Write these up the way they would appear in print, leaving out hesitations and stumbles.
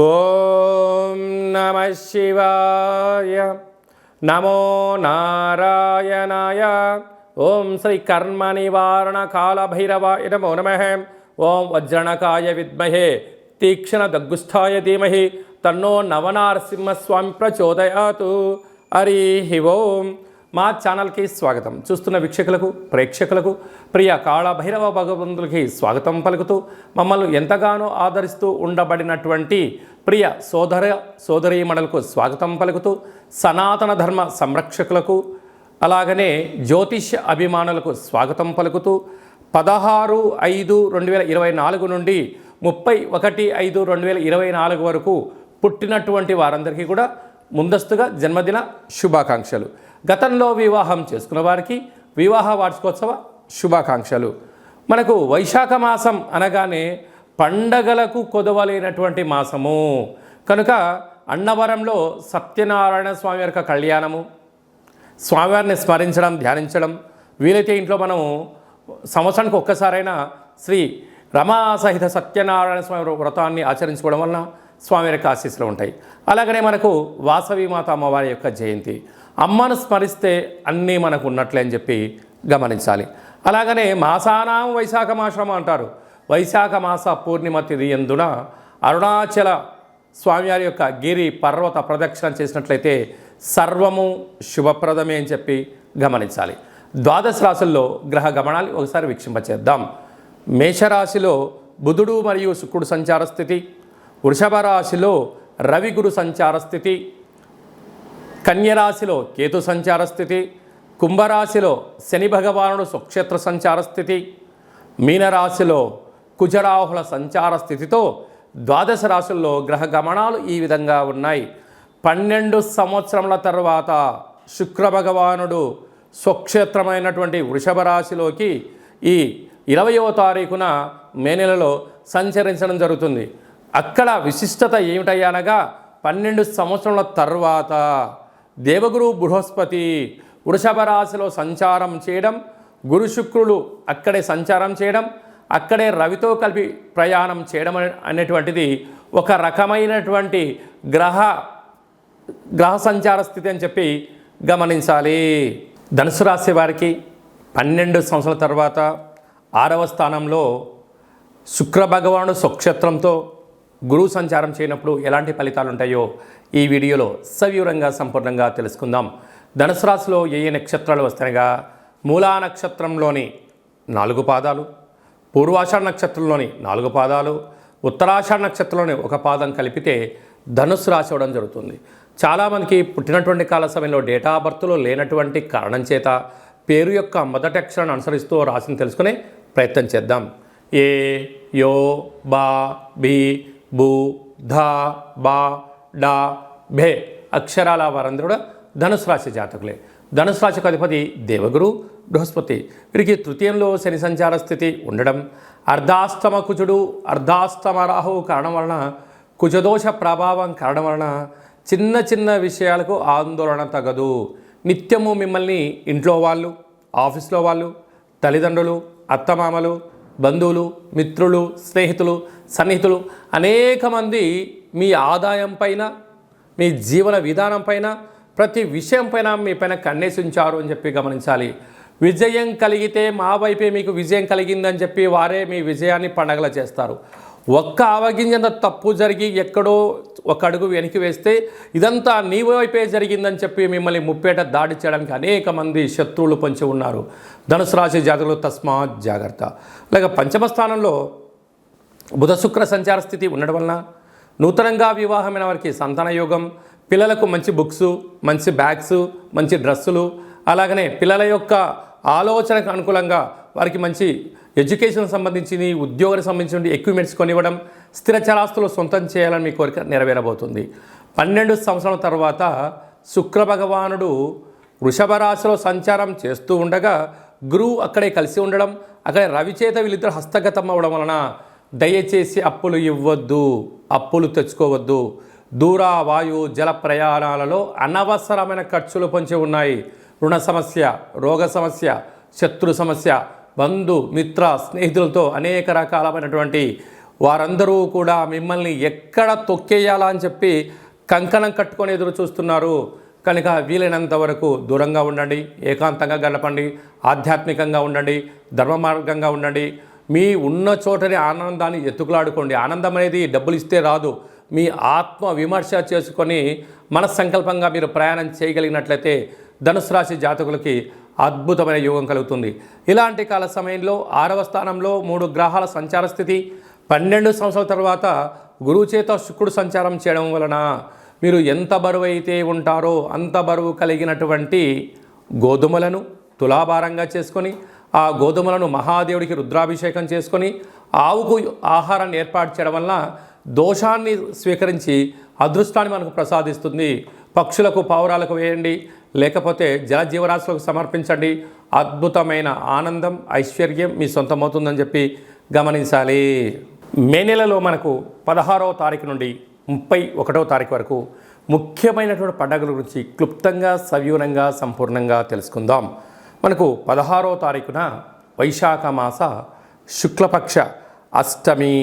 ఓం నమ శివాయ. నమో నారాయణాయ. ఓం శ్రీ కర్మ నివారణ కాల భైరవాయ నమో నమః. ఓం వజ్రణకాయ విద్మహే తీక్ష్ణ దగ్గుస్థాయ ధీమహి తన్నో నవనారసింహస్వామి ప్రచోదయాతు. హరి ఓం. మా ఛానల్కి స్వాగతం. చూస్తున్న వీక్షకులకు ప్రేక్షకులకు ప్రియ కాళభైరవ భగవంతులకి స్వాగతం పలుకుతూ మమ్మల్ని ఎంతగానో ఆదరిస్తూ ఉండబడినటువంటి ప్రియ సోదరీమణులకు స్వాగతం పలుకుతూ సనాతన ధర్మ సంరక్షకులకు అలాగనే జ్యోతిష్య అభిమానులకు స్వాగతం పలుకుతూ 16/5/2024 నుండి 31/5/2024 వరకు పుట్టినటువంటి వారందరికీ కూడా ముందస్తుగా జన్మదిన శుభాకాంక్షలు. గతంలో వివాహం చేసుకున్న వారికి వివాహ వార్షికోత్సవ శుభాకాంక్షలు. మనకు వైశాఖ మాసం అనగానే పండగలకు కొదవలేనటువంటి మాసము కనుక అన్నవరంలో సత్యనారాయణ స్వామి యొక్క కళ్యాణము, స్వామివారిని స్మరించడం, ధ్యానించడం, వీలైతే ఇంట్లో మనము సంవత్సరానికి ఒక్కసారైనా శ్రీ రమా సహిత సత్యనారాయణ స్వామి వ్రతాన్ని ఆచరించుకోవడం వలన స్వామి యొక్క ఆశీస్సులు ఉంటాయి. అలాగనే మనకు వాసవి మాత అమ్మవారి యొక్క జయంతి, అమ్మను స్మరిస్తే అన్నీ మనకు ఉన్నట్లే అని చెప్పి గమనించాలి. అలాగనే మాసానాం వైశాఖ మాసం అంటారు. వైశాఖ మాస పూర్ణిమ తిథి యందున అరుణాచల స్వామివారి యొక్క గిరి పర్వత ప్రదక్షిణ చేసినట్లయితే సర్వము శుభప్రదమే అని చెప్పి గమనించాలి. ద్వాదశ రాశుల్లో గ్రహ గమనాలు ఒకసారి వీక్షింపచేద్దాం. మేషరాశిలో బుధుడు మరియు శుక్రుడు సంచార స్థితి, వృషభ రాశిలో రవి గురు సంచార స్థితి, కన్యరాశిలో కేతు సంచార స్థితి, కుంభరాశిలో శని భగవానుడు స్వక్షేత్ర సంచార స్థితి, మీనరాశిలో కుజరాహుల సంచార స్థితితో ద్వాదశ రాశుల్లో గ్రహ గమనాలు ఈ విధంగా ఉన్నాయి. 12 సంవత్సరముల తర్వాత శుక్ర భగవానుడు స్వక్షేత్రమైనటువంటి వృషభ రాశిలోకి ఈ 20వ తారీఖున మే నెలలో సంచరించడం జరుగుతుంది. అక్కడ విశిష్టత ఏమిటయ్యనగా 12 సంవత్సరముల తర్వాత దేవగురు బృహస్పతి వృషభ రాశిలో సంచారం చేయడం, గురు శుక్రులు అక్కడే సంచారం చేయడం, అక్కడే రవితో కలిపి ప్రయాణం చేయడం అనేటువంటిది ఒక రకమైనటువంటి గ్రహ సంచార స్థితి అని చెప్పి గమనించాలి. ధనుసు రాశి వారికి 12 సంవత్సరాల తర్వాత 6వ స్థానంలో శుక్ర భగవానుడు స్వక్షేత్రంతో గురువు సంచారం చేయనప్పుడు ఎలాంటి ఫలితాలు ఉంటాయో ఈ వీడియోలో సవివరంగా సంపూర్ణంగా తెలుసుకుందాం. ధనుసు రాశిలో ఏ నక్షత్రాలు వస్తాయనగా మూలా నక్షత్రంలోని 4 పాదాలు, పూర్వాషాఢ నక్షత్రంలోని 4 పాదాలు, ఉత్తరాషాఢ నక్షత్రంలోని 1 పాదం కలిపితే ధనుసు రాశి అవ్వడం జరుగుతుంది. చాలామందికి పుట్టినటువంటి కాల సమయంలో డేటా ఆఫ్ బర్త్లో లేనటువంటి కారణం చేత పేరు యొక్క మొదటి అక్షరాన్ని అనుసరిస్తూ రాశిని తెలుసుకునే ప్రయత్నం చేద్దాం. ఏ, యో, బా, బి, బు, ధ, బా, డా, భే అక్షరాల వారందరూ కూడా ధనుసు రాశి జాతకులే. ధనుసు రాశికి అధిపతి దేవగురు బృహస్పతి. వీరికి తృతీయంలో శని సంచార స్థితి ఉండడం, అర్ధాష్టమ కుజుడు అర్ధాష్టమ రాహువు కారణం వలన, కుజదోష ప్రభావం కారణం వలన చిన్న చిన్న విషయాలకు ఆందోళన తగదు. నిత్యము మిమ్మల్ని ఇంట్లో వాళ్ళు, ఆఫీస్లో వాళ్ళు, తల్లిదండ్రులు, అత్తమామలు, బంధువులు, మిత్రులు, స్నేహితులు, సన్నిహితులు అనేక మంది మీ ఆదాయం పైన, మీ జీవన విధానం పైన, ప్రతి విషయం పైన మీ పైన కన్నేసి ఉంచారు అని చెప్పి గమనించాలి. విజయం కలిగితే మా వైపే మీకు విజయం కలిగిందని చెప్పి వారే మీ విజయాన్ని పండగల చేస్తారు. ఒక్క అవగింజంత తప్పు జరిగి ఎక్కడో ఒక అడుగు వెనక్కి వేస్తే ఇదంతా నీ వైపే జరిగిందని చెప్పి మిమ్మల్ని ముప్పేట దాడి చేయడానికి అనేక మంది శత్రువులు పొంచి ఉన్నారు. ధనుసు రాశి జాతకులు తస్మాత్ జాగ్రత్త. అలాగే పంచమ స్థానంలో బుధ శుక్ర సంచార స్థితి ఉండడం వలన నూతనంగా వివాహమైన వారికి సంతాన యోగం, పిల్లలకు మంచి బుక్స్, మంచి బ్యాగ్స్, మంచి డ్రెస్సులు, అలాగనే పిల్లల యొక్క ఆలోచనకు అనుకూలంగా వారికి మంచి ఎడ్యుకేషన్ సంబంధించి ఉద్యోగానికి సంబంధించిన ఎక్విప్మెంట్స్ కొనివ్వడం, స్థిర చరాస్తులు సొంతం చేయాలని మీ కోరిక నెరవేరబోతుంది. 12 సంవత్సరాల తర్వాత శుక్ర భగవానుడు వృషభ రాశిలో సంచారం చేస్తూ ఉండగా గురువు అక్కడే కలిసి ఉండడం, అక్కడే రవి చేత వీళ్ళిద్దరు హస్తగతం అవ్వడం వలన దయచేసి అప్పులు ఇవ్వద్దు, అప్పులు తెచ్చుకోవద్దు. దూర వాయు జల ప్రయాణాలలో అనవసరమైన ఖర్చులు పొంచి ఉన్నాయి. రుణ సమస్య, రోగ సమస్య, శత్రు సమస్య, బంధు మిత్ర స్నేహితులతో అనేక రకాలైనటువంటి వారందరూ కూడా మిమ్మల్ని ఎక్కడ తొక్కేయాలా అని చెప్పి కంకణం కట్టుకొని ఎదురు చూస్తున్నారు. కనుక వీలైనంత వరకు దూరంగా ఉండండి, ఏకాంతంగా గడపండి, ఆధ్యాత్మికంగా ఉండండి, ధర్మ మార్గంగా ఉండండి. మీ ఉన్న చోటనే ఆనందాన్ని ఎత్తుకులాడుకోండి. ఆనందం అనేది డబ్బులు ఇస్తే రాదు. మీ ఆత్మ విమర్శ చేసుకొని మనస్సంకల్పంగా మీరు ప్రయాణం చేయగలిగినట్లయితే ధనుసు రాశి జాతకులకి అద్భుతమైన యోగం కలుగుతుంది. ఇలాంటి కాల సమయంలో 6వ స్థానంలో 3 గ్రహాల సంచార స్థితి, 12 సంవత్సరాల తర్వాత గురువు చేత శుక్రుడు సంచారం చేయడం వలన మీరు ఎంత బరువు అయితే ఉంటారో అంత బరువు కలిగినటువంటి గోధుమలను తులాభారంగా చేసుకొని ఆ గోధుమలను మహాదేవుడికి రుద్రాభిషేకం చేసుకొని ఆవుకు ఆహారాన్ని ఏర్పాటు చేయడం వలన దోషాన్ని స్వీకరించి అదృష్టాన్ని మనకు ప్రసాదిస్తుంది. పక్షులకు పావురాలకు వేయండి, లేకపోతే జలజీవరాశులకు సమర్పించండి. అద్భుతమైన ఆనందం, ఐశ్వర్యం మీ సొంతమవుతుందని చెప్పి గమనించాలి. మే నెలలో మనకు 16వ తారీఖు నుండి 31వ తారీఖు వరకు ముఖ్యమైనటువంటి పండుగల గురించి క్లుప్తంగా, సవివరంగా, సంపూర్ణంగా తెలుసుకుందాం. మనకు 16వ తారీఖున వైశాఖ మాస శుక్లపక్ష అష్టమి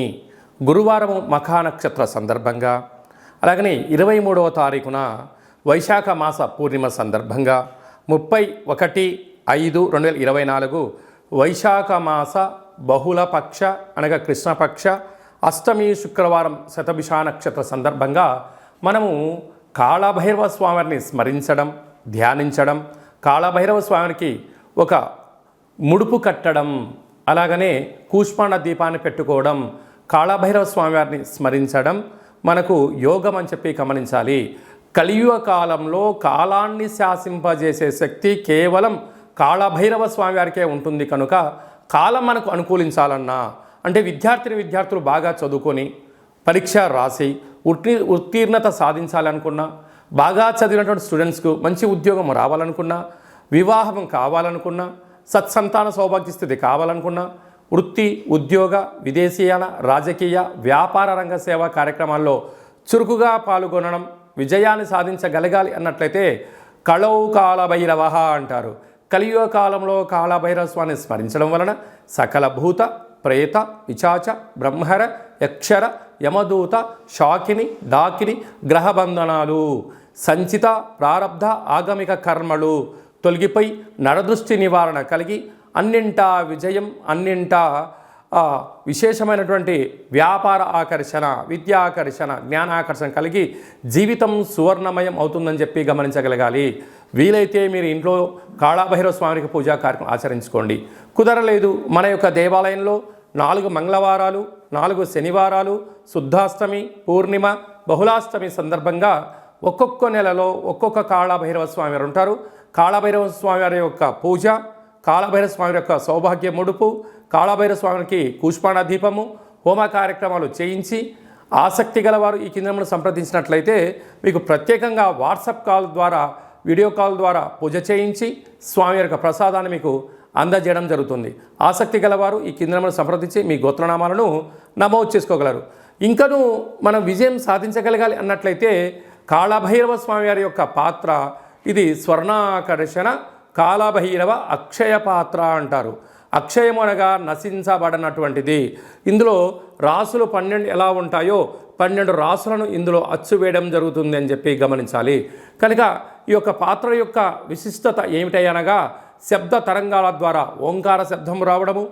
గురువారం మఖా నక్షత్ర సందర్భంగా, అలాగనే 23వ తారీఖున వైశాఖ మాస పూర్ణిమ సందర్భంగా, 31/5/2024 వైశాఖ మాస బహుళపక్ష అనగా కృష్ణపక్ష అష్టమి శుక్రవారం శతభిష నక్షత్ర సందర్భంగా మనము కాళభైరవ స్వామిని స్మరించడం, ధ్యానించడం, కాళభైరవ స్వామికి ఒక ముడుపు కట్టడం, అలాగనే కూష్మాండ దీపాన్ని పెట్టుకోవడం, కాళభైరవ స్వామివారిని స్మరించడం మనకు యోగం అని చెప్పి గమనించాలి. కలియుగ కాలంలో కాలాన్ని శాసింపజేసే శక్తి కేవలం కాళభైరవ స్వామివారికే ఉంటుంది. కనుక కాలం మనకు అనుకూలించాలన్నా, అంటే విద్యార్థులు బాగా చదువుకొని పరీక్ష రాసి ఉత్తీర్ణత సాధించాలనుకున్నా, బాగా చదివినటువంటి స్టూడెంట్స్కు మంచి ఉద్యోగం రావాలనుకున్నా, వివాహం కావాలనుకున్నా, సత్సంతాన సౌభాగ్య స్థితి కావాలనుకున్నా, వృత్తి, ఉద్యోగ, విదేశీయాన, రాజకీయ, వ్యాపార రంగ సేవా కార్యక్రమాల్లో చురుకుగా పాల్గొనడం, విజయాన్ని సాధించగలగాలి అన్నట్లయితే కళౌ కాళభైరవ అంటారు. కలియుగ కాలంలో కాళభైరవ స్వామిని స్మరించడం వలన సకల భూత, ప్రేత, పిశాచ, బ్రహ్మర, యక్షర, యమదూత, శాకిని, డాకిని గ్రహబంధనాలు, సంచిత ప్రారబ్ధ ఆగమిక కర్మలు తొలగిపోయి నరదృష్టి నివారణ కలిగి అన్నింటా విజయం, అన్నింటా విశేషమైనటువంటి వ్యాపార ఆకర్షణ, విద్యా ఆకర్షణ, జ్ఞానాకర్షణ కలిగి జీవితం సువర్ణమయం అవుతుందని చెప్పి గమనించగలగాలి. వీలైతే మీరు ఇంట్లో కాళభైరవ స్వామికి పూజా కార్యక్రమం ఆచరించుకోండి. కుదరలేదు, మన యొక్క దేవాలయంలో 4 మంగళవారాలు, 4 శనివారాలు, శుద్ధాష్టమి, పూర్ణిమ, బహుళాష్టమి సందర్భంగా ఒక్కొక్క నెలలో ఒక్కొక్క కాళభైరవ స్వామి వారు ఉంటారు. కాళభైరవ స్వామి వారి యొక్క పూజ, కాళభైరవ స్వామి యొక్క సౌభాగ్య ముడుపు, కాళభైరవ స్వామికి కూష్మాండ దీపము, హోమ కార్యక్రమాలు చేయించి ఆసక్తి గలవారు ఈ కింద సంప్రదించినట్లయితే మీకు ప్రత్యేకంగా వాట్సాప్ కాల్ ద్వారా, వీడియో కాల్ ద్వారా పూజ చేయించి స్వామి యొక్క ప్రసాదాన్ని మీకు అందజేయడం జరుగుతుంది. ఆసక్తి గలవారు ఈ కింద సంప్రదించి మీ గోత్రనామాలను నమోదు చేసుకోగలరు. ఇంకనూ మనం విజయం సాధించగలగాలి అన్నట్లయితే కాళభైరవ స్వామి వారి యొక్క పాత్ర ఇది స్వర్ణాకర్షణ కాళభైరవ అక్షయ పాత్ర అంటారు. అక్షయము అనగా నశించబడినటువంటిది. ఇందులో రాసులు 12 ఎలా ఉంటాయో 12 రాసులను ఇందులో అచ్చు వేయడం జరుగుతుంది అని చెప్పి గమనించాలి. కనుక ఈ యొక్క పాత్ర యొక్క విశిష్టత ఏమిటనగా శబ్ద తరంగాల ద్వారా ఓంకార శబ్దం రావడము,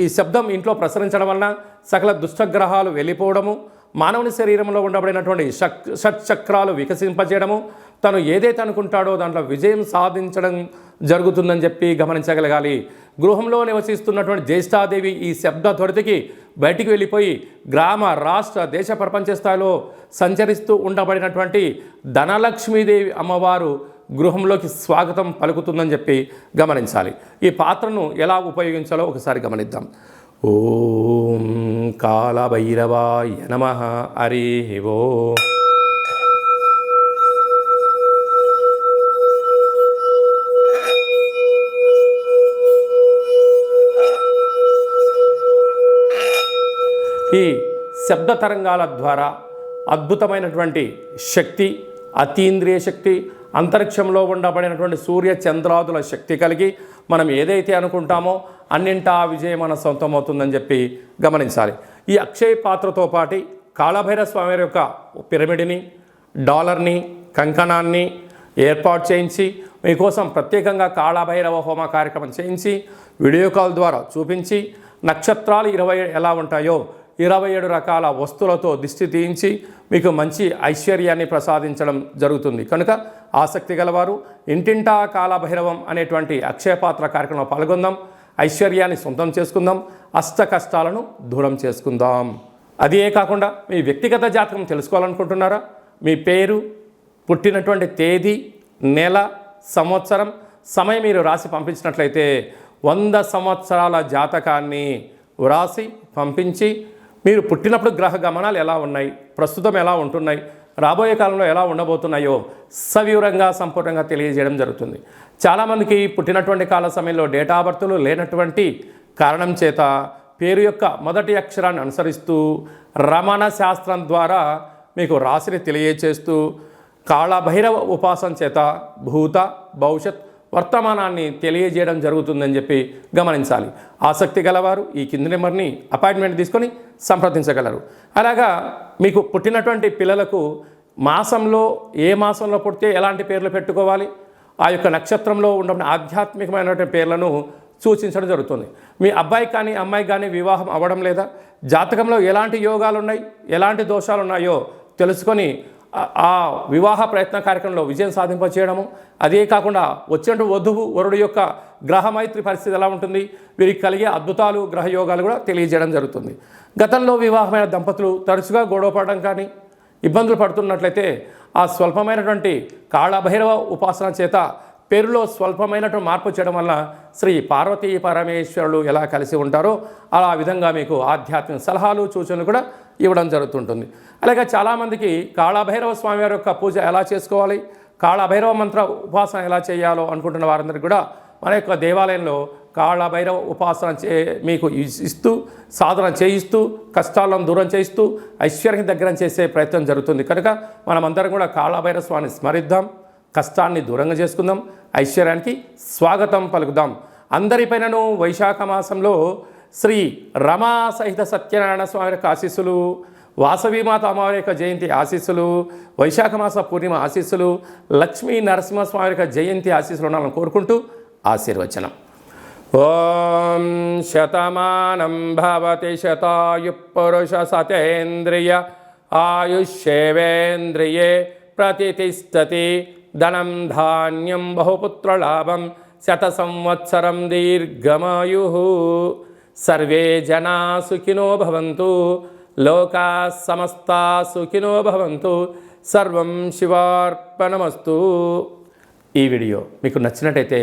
ఈ శబ్దం ఇంట్లో ప్రసరించడం వలన సకల దుష్టగ్రహాలు వెళ్ళిపోవడము, మానవుని శరీరంలో ఉండబడినటువంటి షట్చక్రాలు వికసింపజేయడము, తను ఏదైతే అనుకుంటాడో దాంట్లో విజయం సాధించడం జరుగుతుందని చెప్పి గమనించగలగాలి. గృహంలో నివసిస్తున్నటువంటి జ్యేష్ఠాదేవి ఈ శబ్ద త్వరితకి బయటికి వెళ్ళిపోయి గ్రామ, రాష్ట్ర, దేశ, ప్రపంచ స్థాయిలో సంచరిస్తూ ఉండబడినటువంటి ధనలక్ష్మీదేవి అమ్మవారు గృహంలోకి స్వాగతం పలుకుతుందని చెప్పి గమనించాలి. ఈ పాత్రను ఎలా ఉపయోగించాలో ఒకసారి గమనిద్దాం. ఓం కాళభైరవాయ నమః. హరి ఓం. ఈ శబ్ద తరంగాల ద్వారా అద్భుతమైనటువంటి శక్తి, అతీంద్రియ శక్తి, అంతరిక్షంలో ఉండబడినటువంటి సూర్య చంద్రాదుల శక్తి కలిగి మనం ఏదైతే అనుకుంటామో అన్నింటా విజయం మన సొంతమవుతుందని చెప్పి గమనించాలి. ఈ అక్షయ పాత్రతో పాటు కాళభైరవ స్వామి వారి యొక్క పిరమిడ్ని, డాలర్ని, కంకణాన్ని ఏర్పాటు చేయించి మీకోసం ప్రత్యేకంగా కాళభైరవ హోమ కార్యక్రమం చేయించి వీడియో కాల్ ద్వారా చూపించి నక్షత్రాలు 27 ఎలా ఉంటాయో 27 రకాల వస్తువులతో దిష్టి తీయించి మీకు మంచి ఐశ్వర్యాన్ని ప్రసాదించడం జరుగుతుంది. కనుక ఆసక్తి గలవారు ఇంటింటా కాళభైరవం అనేటువంటి అక్షయపాత్ర కార్యక్రమంలో పాల్గొందాం. ఐశ్వర్యాన్ని సొంతం చేసుకుందాం. అష్ట కష్టాలను దూరం చేసుకుందాం. అదే కాకుండా మీ వ్యక్తిగత జాతకం తెలుసుకోవాలనుకుంటున్నారా? మీ పేరు, పుట్టినటువంటి తేదీ, నెల, సంవత్సరం, సమయం మీరు రాసి పంపించినట్లయితే 100 సంవత్సరాల జాతకాన్ని వ్రాసి పంపించి మీరు పుట్టినప్పుడు గ్రహ గమనాలు ఎలా ఉన్నాయి, ప్రస్తుతం ఎలా ఉంటున్నాయి, రాబోయే కాలంలో ఎలా ఉండబోతున్నాయో సవివరంగా సంపూర్ణంగా తెలియజేయడం జరుగుతుంది. చాలామందికి పుట్టినటువంటి కాల సమయంలో డేటా ఆఫ్ బర్త్లు లేనటువంటి కారణం చేత పేరు యొక్క మొదటి అక్షరాన్ని అనుసరిస్తూ రమణ శాస్త్రం ద్వారా మీకు రాశిని తెలియజేస్తూ కాళభైరవ ఉపాసన చేత భూత, భవిష్యత్, వర్తమానాన్ని తెలియజేయడం జరుగుతుందని చెప్పి గమనించాలి. ఆసక్తి గలవారు ఈ కింది నెంబర్ని అపాయింట్మెంట్ తీసుకొని సంప్రదించగలరు. అలాగా మీకు పుట్టినటువంటి పిల్లలకు మాసంలో ఏ మాసంలో పుడితే ఎలాంటి పేర్లు పెట్టుకోవాలి, ఆ యొక్క నక్షత్రంలో ఉన్న ఆధ్యాత్మికమైనటువంటి పేర్లను సూచించడం జరుగుతుంది. మీ అబ్బాయి కానీ అమ్మాయి కానీ వివాహం అవ్వడం లేదా, జాతకంలో ఎలాంటి యోగాలు ఉన్నాయి, ఎలాంటి దోషాలు ఉన్నాయో తెలుసుకొని ఆ వివాహ ప్రయత్న కార్యక్రమంలో విజయం సాధింపచేయడము, అదే కాకుండా వచ్చినట్టు వధువు వరుడు యొక్క గ్రహమైత్రి పరిస్థితి ఎలా ఉంటుంది, వీరికి కలిగే అద్భుతాలు, గ్రహయోగాలు కూడా తెలియజేయడం జరుగుతుంది. గతంలో వివాహమైన దంపతులు తరచుగా గొడవ పడడం కానీ ఇబ్బందులు పడుతున్నట్లయితే ఆ స్వల్పమైనటువంటి కాళభైరవ ఉపాసన చేత పేరులో స్వల్పమైనటువంటి మార్పు చేయడం వల్ల శ్రీ పార్వతీ పరమేశ్వరులు ఎలా కలిసి ఉంటారో అలా విధంగా మీకు ఆధ్యాత్మిక సలహాలు, సూచనలు కూడా ఇవ్వడం జరుగుతుంటుంది. అలాగే చాలామందికి కాళభైరవ స్వామి వారి యొక్క పూజ ఎలా చేసుకోవాలి, కాళభైరవ మంత్ర ఉపాసన ఎలా చేయాలో అనుకుంటున్న వారందరికీ కూడా మన యొక్క దేవాలయంలో కాళభైరవ ఉపాసన మీకు ఇస్తూ, సాధన చేయిస్తూ, కష్టాలను దూరం చేయిస్తూ, ఐశ్వర్యం దగ్గర చేసే ప్రయత్నం జరుగుతుంది. కనుక మనమందరం కూడా కాళభైరవ స్వామిని స్మరిద్దాం, కష్టాన్ని దూరంగా చేసుకుందాం, ఐశ్వర్యానికి స్వాగతం పలుకుదాం. అందరిపైనను వైశాఖ మాసంలో శ్రీ రమా సహిత సత్యనారాయణ స్వామి యొక్క ఆశీస్సులు, వాసవీమాత అమ్మవారి యొక్క జయంతి ఆశీస్సులు, వైశాఖ మాస పూర్ణిమ ఆశీస్సులు, లక్ష్మీ నరసింహస్వామి యొక్క జయంతి ఆశీస్సులు ఉండాలని కోరుకుంటూ ఆశీర్వచనం. ఓం శతమానం భవతి శతాయు పురుష సతేంద్రియ ఆయుష్యేవేంద్రియే ప్రతిష్టతి ధనం ధాన్యం బహుపుత్రలాభం శత సంవత్సరం దీర్ఘమాయు. సర్వే జనా సుఖినో భవంతు, లోకా సమస్తా సుఖినో భవంతు. సర్వం శివార్పణమస్తు. ఈ వీడియో మీకు నచ్చినట్టయితే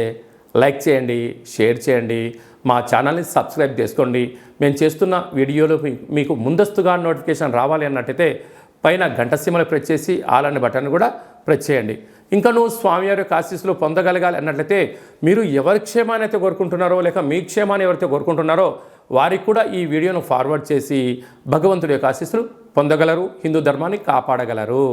లైక్ చేయండి, షేర్ చేయండి, మా ఛానల్ని సబ్స్క్రైబ్ చేసుకోండి. మేము చేస్తున్న వీడియోలు మీకు ముందస్తుగా నోటిఫికేషన్ రావాలి అన్నట్టయితే పైన గంట సింబల్ ప్రెస్ చేసి ఆల్ అనే బటన్ కూడా ప్రెస్ చేయండి. ఇంకా నువ్వు స్వామివారి యొక్క ఆశీస్సులు పొందగలగాలి అన్నట్లయితే మీరు ఎవరి క్షేమాన్ని అయితే కోరుకుంటున్నారో, లేక మీ క్షేమాన్ని ఎవరైతే కోరుకుంటున్నారో వారికి కూడా ఈ వీడియోను ఫార్వర్డ్ చేసి భగవంతుడి యొక్క ఆశీస్సులు పొందగలరు, హిందూ ధర్మాన్ని కాపాడగలరు.